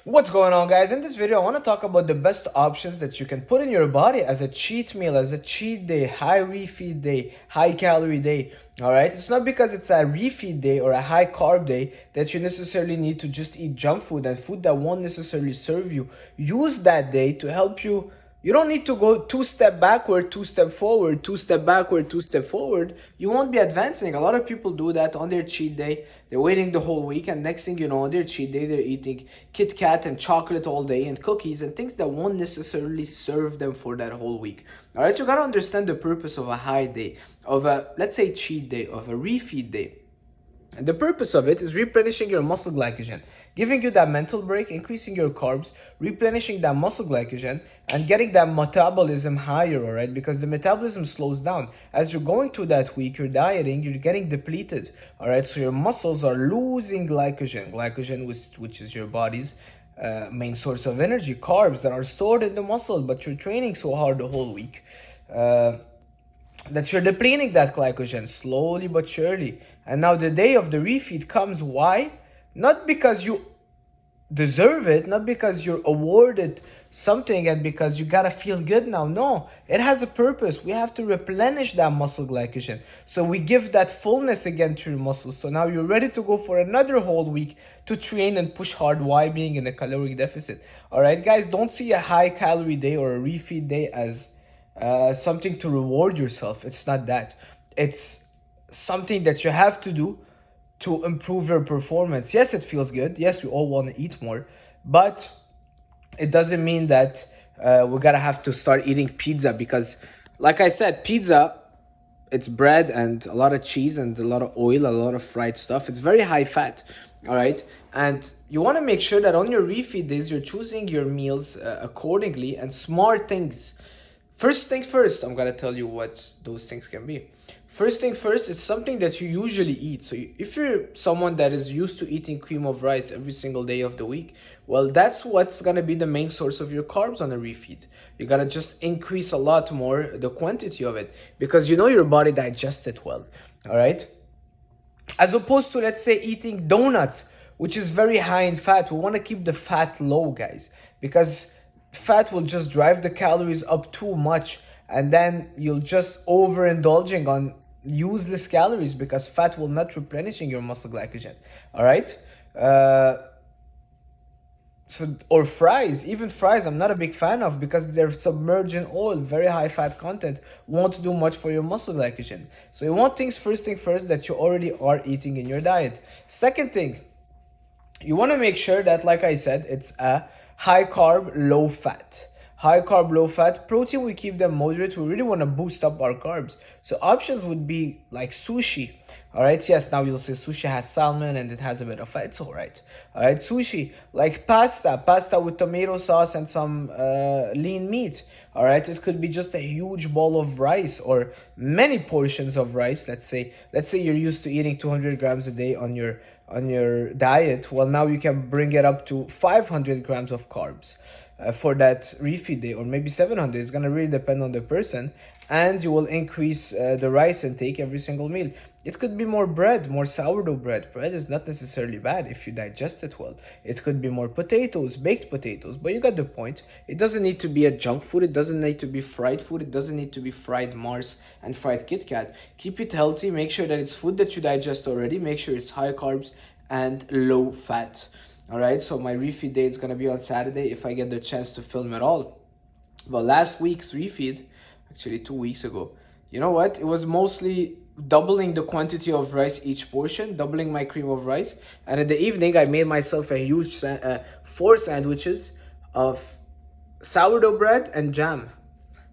What's going on, guys? In this video, I want to talk about the best options that you can put in your body as a cheat meal, as a cheat day, high refeed day, high calorie day. All right, it's not because it's a refeed day or a high carb day that you necessarily need to just eat junk food and food that won't necessarily serve you. Use that day to help you. You don't need to go 2 step backward, 2 step forward, 2 step backward, 2 step forward. You won't be advancing. A lot of people do that on their cheat day. They're waiting the whole week, and next thing you know, on their cheat day, they're eating Kit Kat and chocolate all day and cookies and things that won't necessarily serve them for that whole week. All right, you gotta understand the purpose of a high day, of a, let's say, cheat day, of a refeed day. And the purpose of it is replenishing your muscle glycogen, giving you that mental break, increasing your carbs, replenishing that muscle glycogen, and getting that metabolism higher, all right? Because the metabolism slows down. As you're going through that week, you're dieting, you're getting depleted, all right? So your muscles are losing glycogen, which is your body's main source of energy, carbs that are stored in the muscle, but you're training so hard the whole week. That you're depleting that glycogen slowly but surely. And now the day of the refeed comes. Why? Not because you deserve it, not because you're awarded something and because you gotta feel good now. No, it has a purpose. We have to replenish that muscle glycogen. So we give that fullness again to your muscles. So now you're ready to go for another whole week to train and push hard while being in a caloric deficit. All right, guys, don't see a high calorie day or a refeed day as something to reward yourself. It's not that. It's something that you have to do to improve your performance. Yes, it feels good. Yes, we all want to eat more, but it doesn't mean that we're gonna have to start eating pizza because, like I said, pizza, it's bread and a lot of cheese and a lot of oil, a lot of fried stuff. It's very high fat, all right? And you want to make sure that on your refeed days, you're choosing your meals accordingly and smart things. First thing first, I'm gonna tell you what those things can be. First thing first, it's something that you usually eat. So if you're someone that is used to eating cream of rice every single day of the week, well, that's what's gonna be the main source of your carbs on a refeed. You gotta just increase a lot more the quantity of it because you know your body digests it well, all right? As opposed to, let's say, eating donuts, which is very high in fat. We wanna keep the fat low, guys, because fat will just drive the calories up too much, and then you'll just overindulging on useless calories because fat will not replenishing your muscle glycogen. All right. Or fries, even fries, I'm not a big fan of because they're submerged in oil, very high fat content, won't do much for your muscle glycogen. So you want first thing first that you already are eating in your diet. Second thing, you want to make sure that, like I said, it's a high carb, low fat. High carb, low fat. Protein, we keep them moderate. We really want to boost up our carbs. So options would be like sushi. All right. Yes, now you'll say sushi has salmon and it has a bit of fat. It's all right. All right. Sushi, like pasta with tomato sauce and some lean meat. All right. It could be just a huge bowl of rice or many portions of rice. Let's say you're used to eating 200 grams a day on your diet. Well, now you can bring it up to 500 grams of carbs for that refeed day, or maybe 700. It's gonna really depend on the person, and you will increase the rice intake every single meal. It could be more bread, more sourdough bread. Bread is not necessarily bad if you digest it well. It could be more potatoes, baked potatoes, but you got the point. It doesn't need to be a junk food. It doesn't need to be fried food. It doesn't need to be fried Mars and fried Kit Kat. Keep it healthy. Make sure that it's food that you digest already. Make sure it's high carbs and low fat. All right, so my refeed day is going to be on Saturday if I get the chance to film it all. But last week's refeed, actually 2 weeks ago, you know what? It was mostly doubling the quantity of rice each portion, doubling my cream of rice. And in the evening, I made myself a huge 4 sandwiches of sourdough bread and jam.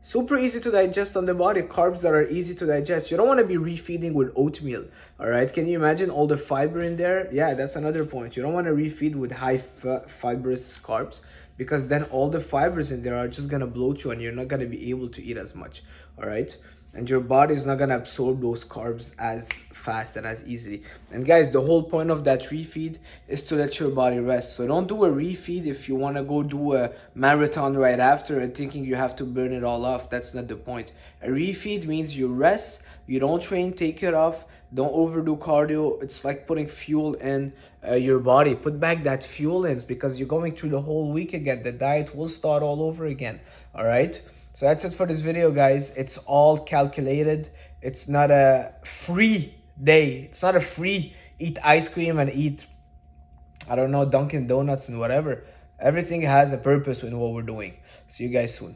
Super easy to digest on the body, carbs that are easy to digest. You don't want to be refeeding with oatmeal, all right? Can you imagine all the fiber in there? Yeah, that's another point. You don't want to refeed with high fibrous carbs because then all the fibers in there are just going to bloat you and you're not going to be able to eat as much, all right? And your body is not going to absorb those carbs as fast and as easily. And guys, the whole point of that refeed is to let your body rest. So don't do a refeed if you want to go do a marathon right after and thinking you have to burn it all off. That's not the point. A refeed means you rest, you don't train, take it off, Don't overdo cardio. It's like putting fuel in your body. Put back that fuel in, because you're going through the whole week again. The diet will start all over again. All right. So that's it for this video, guys. It's all calculated. It's not a free day. It's not a free eat ice cream and eat, I don't know, Dunkin' Donuts and whatever. Everything has a purpose in what we're doing. See you guys soon.